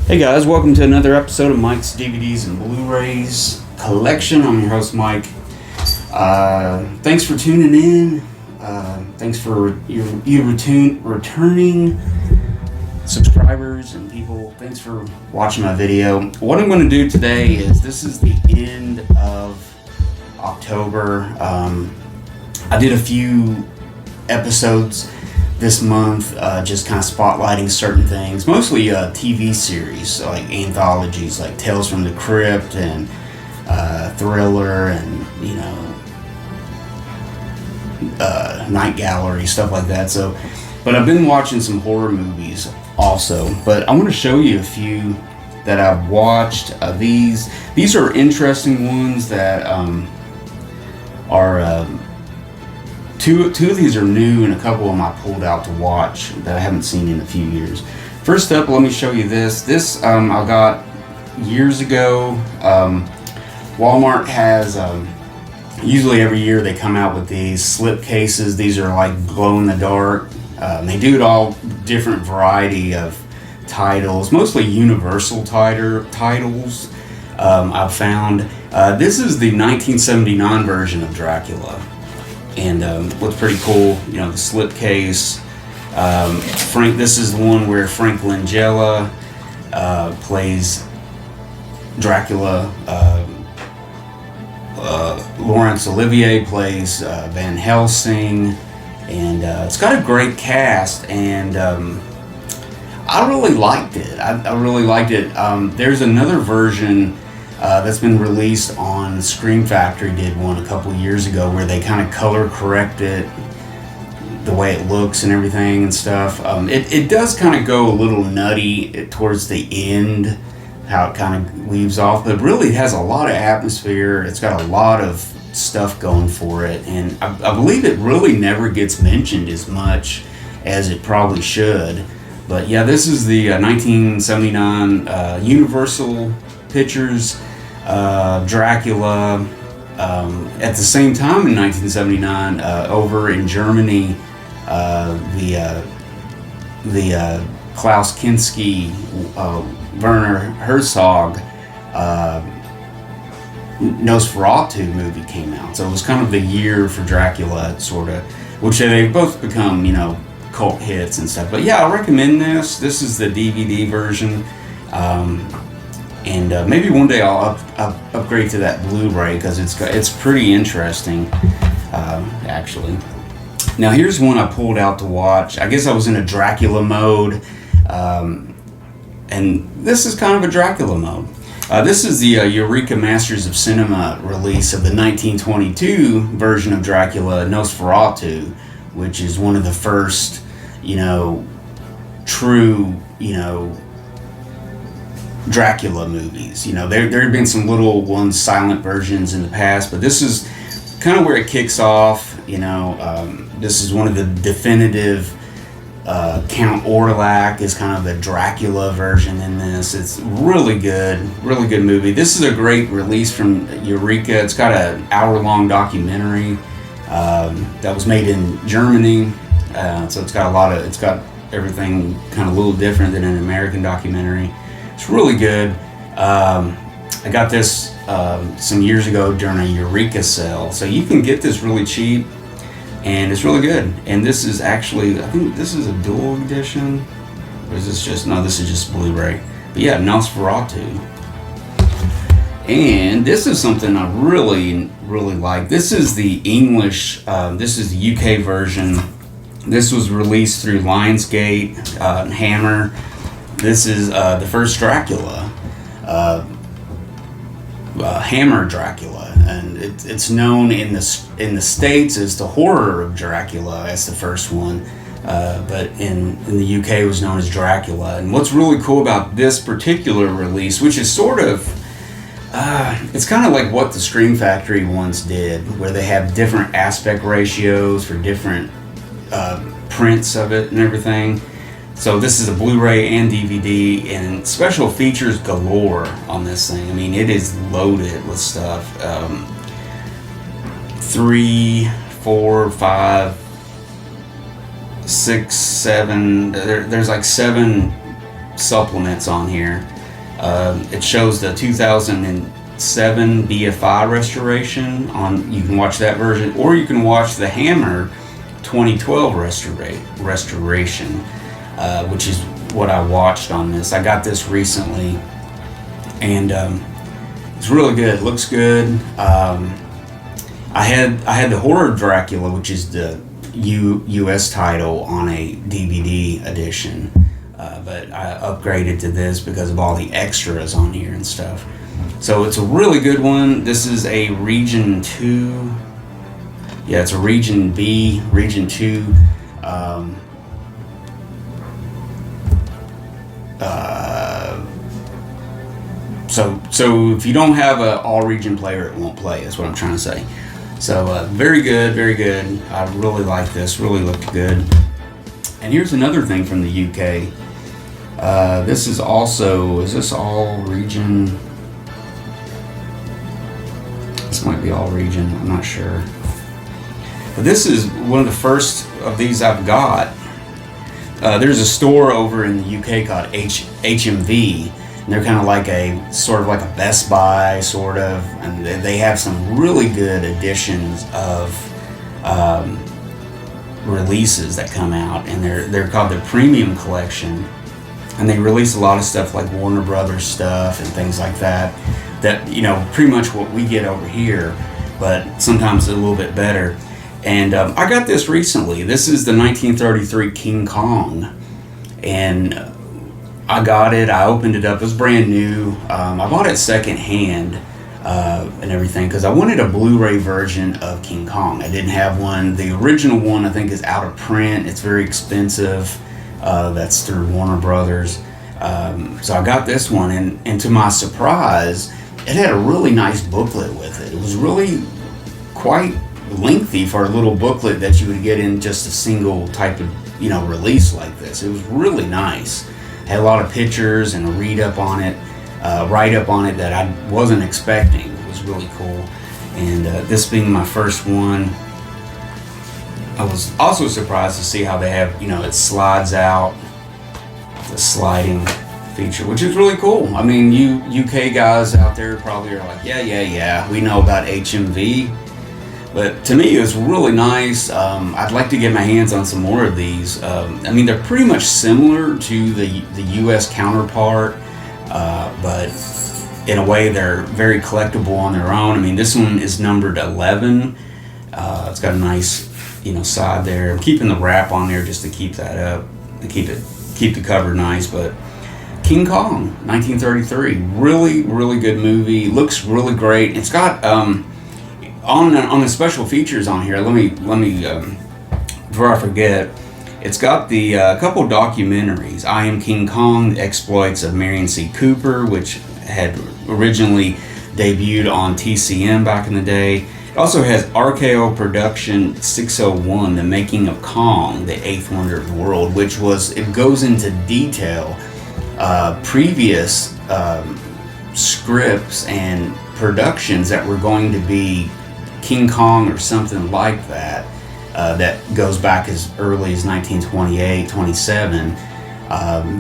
Hey guys, welcome to another episode of Mike's DVDs and Blu-rays collection. I'm your host Mike. Thanks for tuning in. Thanks for you returning subscribers and people. Thanks for watching my video. What I'm going to do today is, this is the end of October. I did a few episodes this month, just kind of spotlighting certain things, mostly TV series, like anthologies like Tales from the Crypt and Thriller and, Night Gallery, stuff like that. So, but I've been watching some horror movies also, but I want to show you a few that I've watched. These are interesting ones that are Two of these are new, and a couple of them I pulled out to watch that I haven't seen in a few years. First up, let me show you this. This I got years ago. Walmart has, usually every year they come out with these slip cases. These are like glow in the dark. They do it all different variety of titles, mostly Universal titles. I've found. This is the 1979 version of Dracula. And what's pretty cool, the slipcase. This is the one where Frank Langella plays Dracula. Laurence Olivier plays Van Helsing, and it's got a great cast. And I really liked it. I really liked it. There's another version that's been released on Scream Factory. Did one a couple years ago where they kind of color correct it, the way it looks and everything and stuff. It does kind of go a little nutty towards the end, how it kind of leaves off, but really it has a lot of atmosphere. It's got a lot of stuff going for it, and I believe it really never gets mentioned as much as it probably should. But yeah, this is the 1979 Universal Pictures Dracula. At the same time in 1979, over in Germany, the Klaus Kinski, Werner Herzog Nosferatu movie came out. So it was kind of the year for Dracula, sort of, which they've both become, cult hits and stuff. But yeah, I recommend this. This is the DVD version. And maybe one day I'll upgrade to that Blu-ray, because it's pretty interesting, actually. Now here's one I pulled out to watch. I guess I was in a Dracula mode, and this is kind of a Dracula mode. This is the Eureka Masters of Cinema release of the 1922 version of Dracula, Nosferatu, which is one of the first, true, Dracula movies. There have been some little ones, silent versions in the past, but this is kind of where it kicks off. This is one of the definitive. Count Orlok is kind of the Dracula version in this. It's really good movie. This is a great release from Eureka. It's got an hour-long documentary that was made in Germany. So it's got everything kind of a little different than an American documentary. It's really good. I got this some years ago during a Eureka sale, so you can get this really cheap, and it's really good. And this is actually, I think this is a dual edition, or is this just, no, this is just Blu-ray. But yeah, Nosferatu. And this is something I really like. This is the English, this is the UK version. This was released through Lionsgate, Hammer. This is the first Dracula, Hammer Dracula, and it's known in the States as the Horror of Dracula. That's the first one, but in the UK it was known as Dracula. And what's really cool about this particular release, which is sort of, it's kind of like what the Scream Factory ones did, where they have different aspect ratios for different prints of it and everything. So this is a Blu-ray and DVD, and special features galore on this thing. I mean, it is loaded with stuff. 3, 4, 5, 6, 7. There's like 7 supplements on here. It shows the 2007 BFI restoration. You can watch that version, or you can watch the Hammer 2012 restoration, which is what I watched on this. I got this recently, and it's really good. Looks good. I had the Horror Dracula, which is the U.S. title, on a DVD edition, but I upgraded to this because of all the extras on here and stuff. So it's a really good one. This is a Region 2. Yeah, it's a Region B, Region 2. So if you don't have an all-region player, it won't play, is what I'm trying to say. So very good, very good. I really like this. Really looked good. And here's another thing from the UK. This is also, is this all region? This might be all region, I'm not sure. But this is one of the first of these I've got. There's a store over in the UK called HMV. And they're kind of like sort of like a Best Buy, sort of, and they have some really good editions of releases that come out, and they're called the Premium Collection, and they release a lot of stuff like Warner Brothers stuff and things like that, pretty much what we get over here, but sometimes a little bit better. And I got this recently. This is the 1933 King Kong, and I got it, I opened it up, it was brand new. I bought it secondhand and everything because I wanted a Blu-ray version of King Kong. I didn't have one. The original one, I think, is out of print. It's very expensive. That's through Warner Brothers. So I got this one, and to my surprise, it had a really nice booklet with it. It was really quite lengthy for a little booklet that you would get in just a single type of release like this. It was really nice. Had a lot of pictures and a write-up on it that I wasn't expecting. It was really cool. And this being my first one, I was also surprised to see how they have, it slides out, the sliding feature, which is really cool. I mean, you UK guys out there probably are like, yeah, we know about HMV. But to me, it was really nice. I'd like to get my hands on some more of these. I mean, they're pretty much similar to the U.S. counterpart, but in a way, they're very collectible on their own. I mean, this one is numbered 11. It's got a nice, side there. I'm keeping the wrap on there just to keep that up, to keep the cover nice. But King Kong, 1933, really, really good movie. Looks really great. It's got on the special features on here, let me before I forget, it's got the couple documentaries. I Am King Kong, The Exploits of Marion C. Cooper, which had originally debuted on TCM back in the day. It also has RKO Production 601, The Making of Kong, The Eighth Wonder of the World, which it goes into detail previous scripts and productions that were going to be King Kong or something like that, that goes back as early as 1928, 27,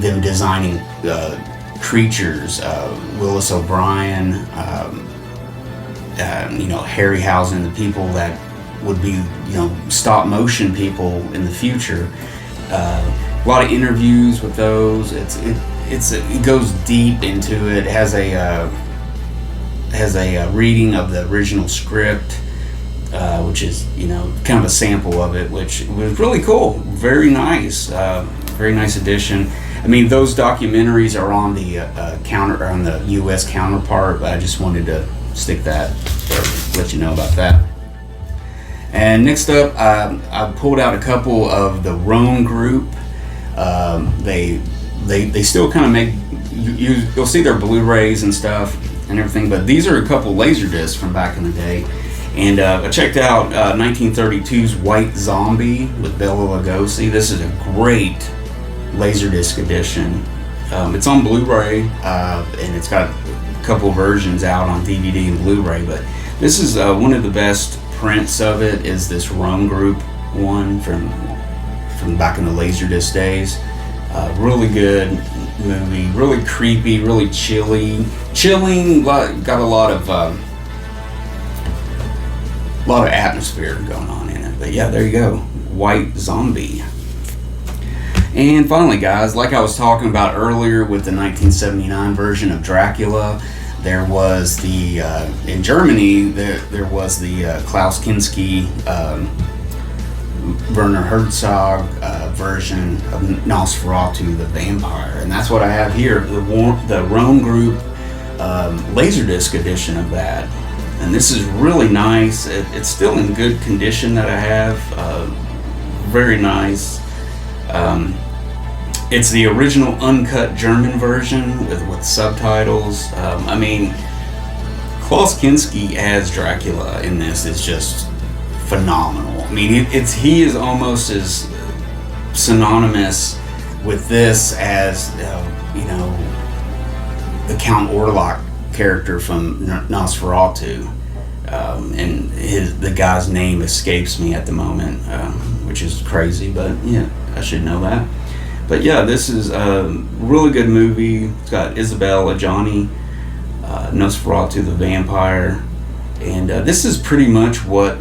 them designing creatures, Willis O'Brien, Harryhausen, the people that would be, stop motion people in the future. A lot of interviews with those. It goes deep into it. It has a reading of the original script, which is kind of a sample of it, which was really cool. Very nice addition. I mean, those documentaries are on the on the U.S. counterpart, but I just wanted to stick that or let you know about that. And next up, I pulled out a couple of the Rome group. They still kind of make you'll see their Blu-rays and stuff and everything, but these are a couple Laserdiscs from back in the day. And I checked out 1932's White Zombie with Bela Lugosi. This is a great Laserdisc edition. It's on Blu-ray, and it's got a couple versions out on DVD and Blu-ray, but this is one of the best prints of it is this Rome Group one from back in the Laserdisc days. Really good movie, really creepy, really chilling. Got a lot of atmosphere going on in it. But yeah, there you go, White Zombie. And finally, guys, like I was talking about earlier with the 1979 version of Dracula, there was the in Germany there was the Klaus Kinski, Werner Herzog version of Nosferatu the Vampire, and that's what I have here, the Rome Group Laserdisc edition of that. And this is really nice. It's still in good condition that I have. Very nice. It's the original uncut German version with subtitles. I mean, Klaus Kinski as Dracula in this is just phenomenal. I mean, he is almost as synonymous with this as the Count Orlok character from Nosferatu, and the guy's name escapes me at the moment, which is crazy, but yeah, I should know that. But yeah, this is a really good movie. It's got Isabelle Adjani, Nosferatu the Vampire, and this is pretty much what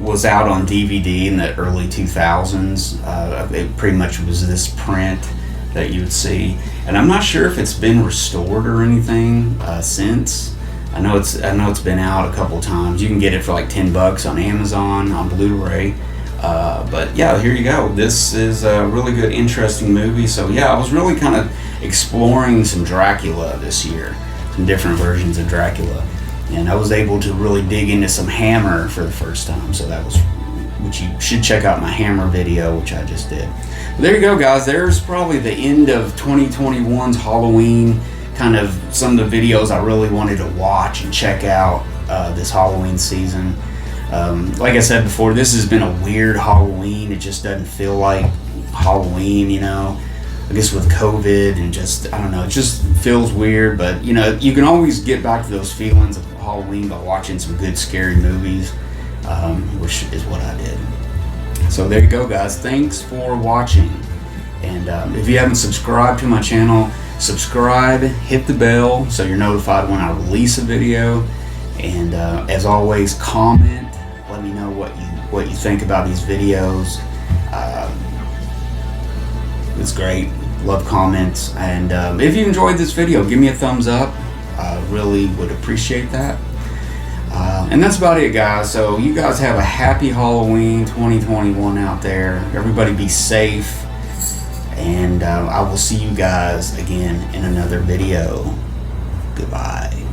was out on DVD in the early 2000s. It pretty much was this print that you would see, and I'm not sure if it's been restored or anything since. I know it's been out a couple times. You can get it for like $10 on Amazon on Bluray. But yeah, here you go. This is a really good, interesting movie. So yeah, I was really kind of exploring some Dracula this year, some different versions of Dracula, and I was able to really dig into some Hammer for the first time. So that was, which you should check out my Hammer video, which I just did. But there you go, guys. There's probably the end of 2021's Halloween. Kind of some of the videos I really wanted to watch and check out this Halloween season. Like I said before, this has been a weird Halloween. It just doesn't feel like Halloween, I guess with COVID and just, I don't know, it just feels weird. But, you can always get back to those feelings of Halloween by watching some good scary movies, which is what I did. So there you go, guys. Thanks for watching. And if you haven't subscribed to my channel, subscribe, hit the bell so you're notified when I release a video. And as always, comment. Let me know what you think about these videos. It's great. Love comments. And if you enjoyed this video, give me a thumbs up. I really would appreciate that. And that's about it, guys. So you guys have a happy Halloween 2021 out there. Everybody be safe. And I will see you guys again in another video. Goodbye.